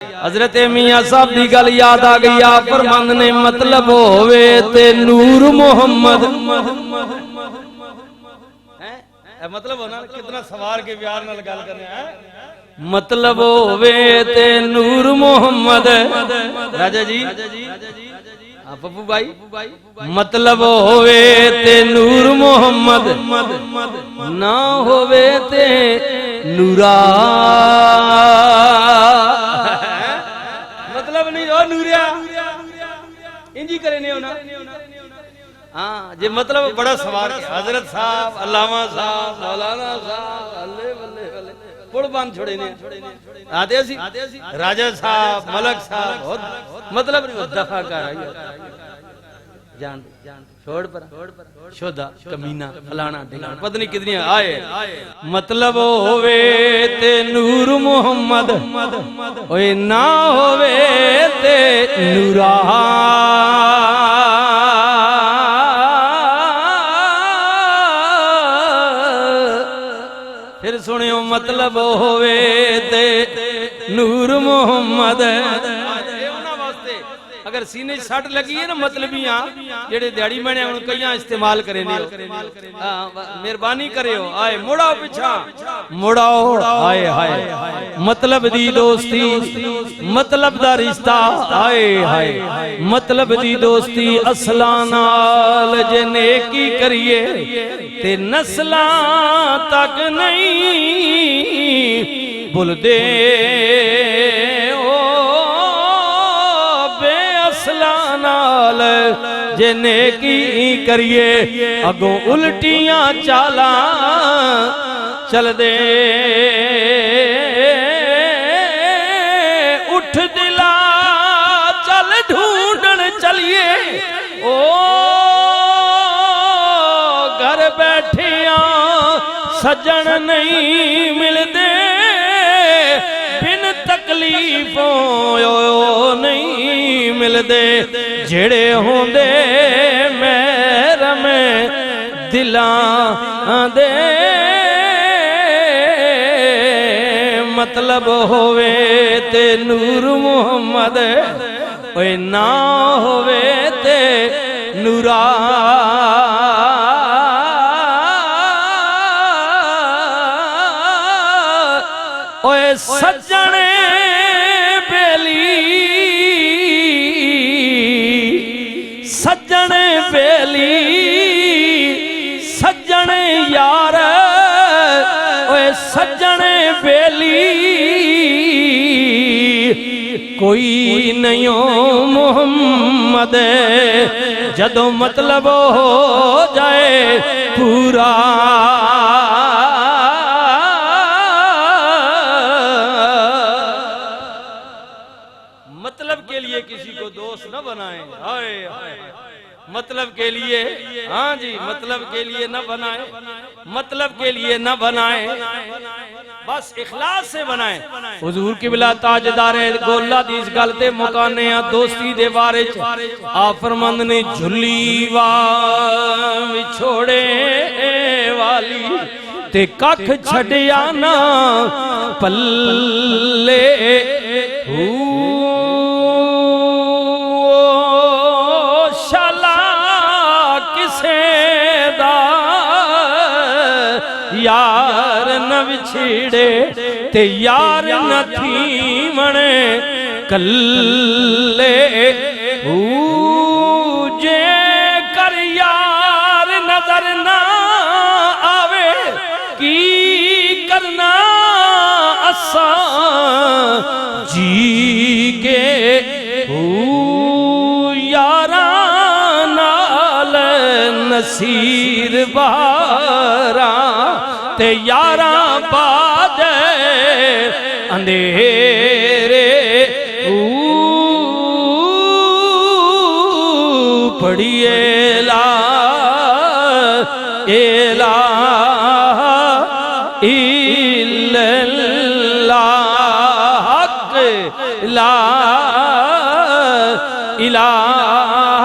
हजरत मियां साहब की गल याद आ गई। आप फरमांदे ने मतलब होवे ते नूर मोहम्मद है मतलब होना कितना सवार के प्यार नाल गल करने हैं। मतलब होवे ते नूर मोहम्मद राजा जी पप्पू भाई मतलब होवे ते नूर मोहम्मद ना होवे ते नूरा मतलब नहीं हो नूरिया इंजी करे नहीं होना। हाँ जे मतलब बड़ा सवार हजरत साहब अल्लामा साहब मौलाना साहब अल्ले बल्ले बल्ले पुल बंद छोड़े ने आते सी राजा साहब मलक साहब बहुत मतलब नहीं दफा कर जान छोड़ पर शोधा कमीना फलाना ढिकाना पता नहीं कितनी आए। मतलब होवे ते नूर मोहम्मद ओए ना होवे ते नूरा फिर सुनियो मतलब होवे ते नूर मोहम्मद अगर सीने सट लगी है ना मतलबियां जेड़े दिहाड़ी महीने हुन कईयां इस्तेमाल करे ने मेहरबानी करियो आए मुड़ाओ पिछा मुड़ाओ आए हाय मतलब दी दोस्ती मतलब दा रिश्ता आए हाय मतलब दी दोस्ती असलां नाल जे नेकी करिए ते नस्लां तक नहीं भुलदे जे नेकी करिए अगों उल्टियां चाला चल दे उठ दिला चल ढूंढन चलिए ओ घर बैठिया सजन नहीं मिलदे बिन तकलीफों नहीं मिलदे जेड़े होंदे महरम दिलां दे मतलब होवे ते नूर मोहम्मद ओए ना होवे ते नूरा ओए सज्जने सज्जन बेली सज्जन यार ओए सज्जन बेली कोई नहीं मोहम्मद जदों मतलब हो जाए पूरा मतलब के लिए किसी को दोस्त न बनाए हाय मतलब के लिए हाँ जी मतलब के लिए न बनाए मतलब के लिए न बनाए बस इखलास से बनाए। हुजूर किबला ताजदार गोला दी इस गल ते मुकाने आ दोस्ती दे बारे च आप फरमांदे ने झुली वा विछोड़े वाली ते कख छड़िया ना पल्ले यार न विछड़े ते यार न थी मने कल्ले जे कर यार नजर ना आवे की करना असा जी के यारा नाल नसीर बारा ते यारा बाद अंधेरे पढ़िए ला एला इल्लल्लाह ला इलाहा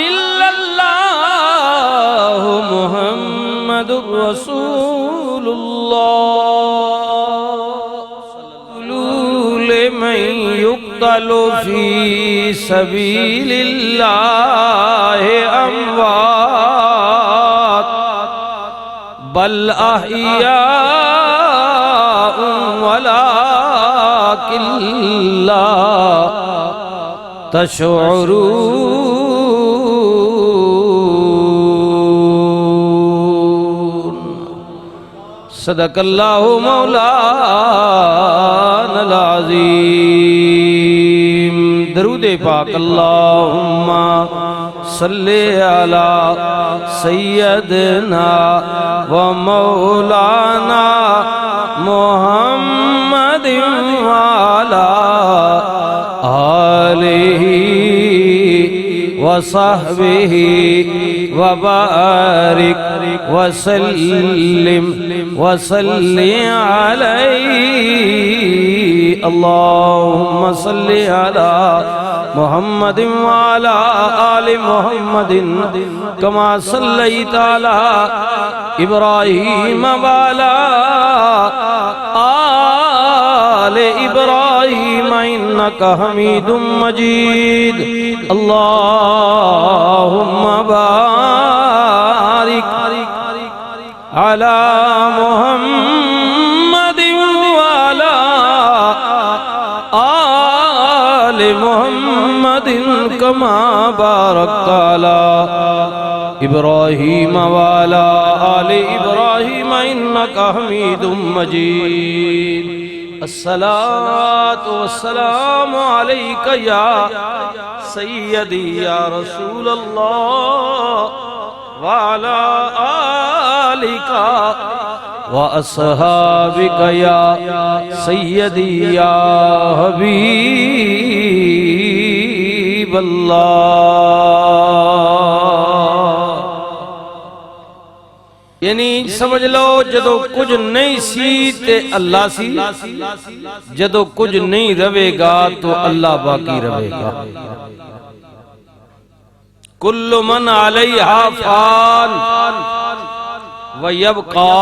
इल्लल्लाह मुहम्मदुर रसूलुल्लाह युक्तलु फी सबीलिल्लाहि अमवात बल अहयाउ वलाकिन ला तशऊरून। सदकल्लाहु मौलानल अज़ीम। दरूद पाक अल्लाहुम्मा सल्ले अला सय्यदना व मौलाना मुहम्मदिन वाला आलिही व सहबिही व बारिक व सल्लिम व सल्लि अलैहि। अल्लाहुम्मा सल्लि अला मुहम्मदिन व अला आलि मुहम्मदिन कमा सल्लैता अला इब्राहीम व अला आलि इब्राहीम इन्नका हमीदुम मजीद। अल्लाहुम्मा बारिक अला मुहम्मदिन व अला आलि मुहम्मदिन कमा बारकता अला इब्राहीम व अला आलि इब्राहीम इन्नका हमीदुम मजीद। अस्सलातु वस्सलामु अलैका या सय्यदी या रसूल अल्लाह व अला आलिका व अस्हाबिका या सय्यदी या हबीब अल्लाह। यानी समझ लो जदों कुछ नहीं सी ते अल्लाह सी, जदों कुछ नहीं रहेगा तो अल्लाह बाकी रहेगा। कुल्लु मन अलैहा फान व यबका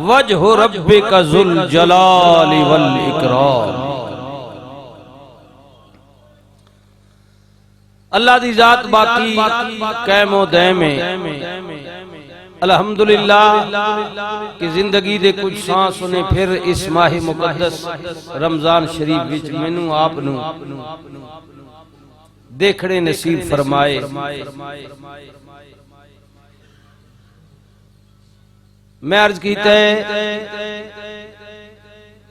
वजहु रब्बिका ज़ुल जलाली वल इकराम। अल्लाह दी जात बाकी कैमो दैमे। अल्हम्दुलिल्लाह कि जिंदगी दे कुछ सांस ने फिर इस माह मुकद्दस रमजान शरीफ विच मैनू आप नू देखने नसीब फरमाए। मैं अर्ज कीता है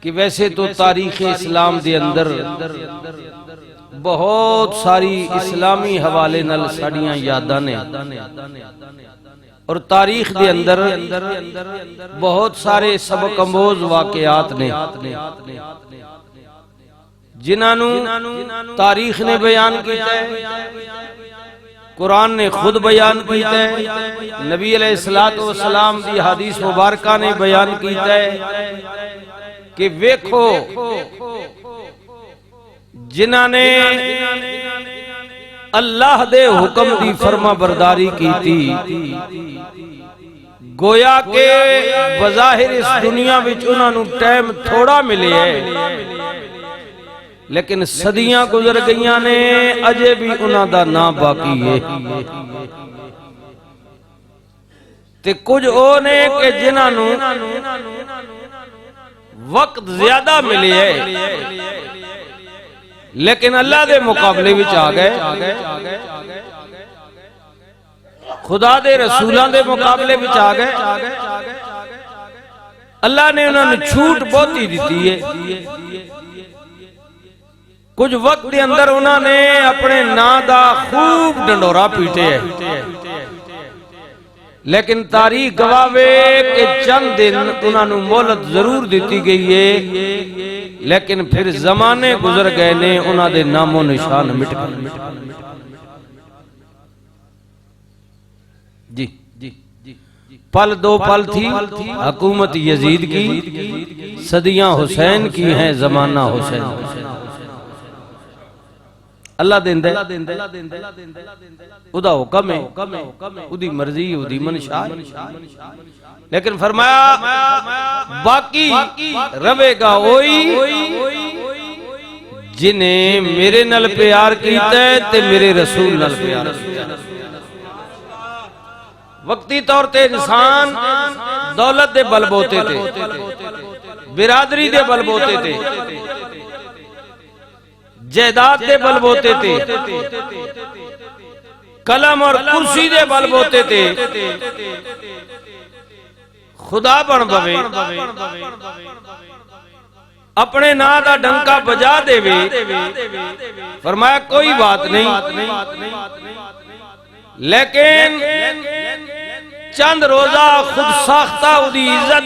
कि वैसे तो तारीख इस्लाम दे अंदर बहुत सारी इस्लामी हवाले नाल साड़ियां यादां ने और तारीख दे अंदर बहुत सारे सबक अमोज वाकयात ने जिन्हां तारीख ने बयान किया है, कुरान ने खुद बयान किया है, नबी अलैहिस्सलातु वस्सलाम दी हदीस मुबारका ने बयान किया है कि वेखो जिन्हां ने अल्लाह दे हुक्म दी फरमा बरदारी की थी, गोया के बज़ाहिर इस दुनिया विच उन्हां नू टाइम थोड़ा मिले है, लेकिन सदियां गुजर गईयां ने अजे भी उन्हां दा ना बाकी है। ते कुछ ओ ने कि जिन्हां नू वक्त ज्यादा मिले है लेकिन अल्लाह दे मुकाबले विच आ गए, खुदा दे रसूलां दे मुकाबले विच आ गए। अल्लाह ने उन्होंने छूट बहुती दी है। कुछ वक्त के अंदर उन्होंने अपने नां दा खूब डंडोरा पीटे है, लेकिन तारीख गवावे के चंद दिन उन्होंने मोहलत जरूर दी गई है, लेकिन फिर जमाने गुजर गए ने उन्होंने नामो निशान मिट गए। जी पल दो पल थी हुकूमत यजीद की, सदियां हुसैन की हैं, जमाना हुसैन। अल्लाह देंदा है, उदा हुक्म है, उदी मर्जी, उदी मनशा, लेकिन फरमाया बाकी रहेगा वही जिन्हें मेरे नाल प्यार कीता है ते मेरे रसूल नाल प्यार कीता। वक्ती तौर ते इंसान दौलत दे बलबोते थे, बिरादरी दे बलबोते थे, जायदाद दे बलबोते थे, कलम और कुर्सी दे बलबोते थे खुदा बन पवे, अपने ना दा डंका बजा देवे। फरमाया कोई बात नहीं, लेकिन चंद रोजा खुद साख्ता उदी इज्जत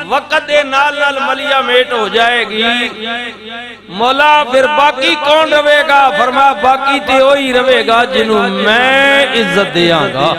वक्त दे नाल नाल मलिया मेट हो जाएगी। मौला फिर बाकी कौन रवेगा? फरमाया बाकी ते वही रवेगा जिन्हों मैं इज्जत देंगा।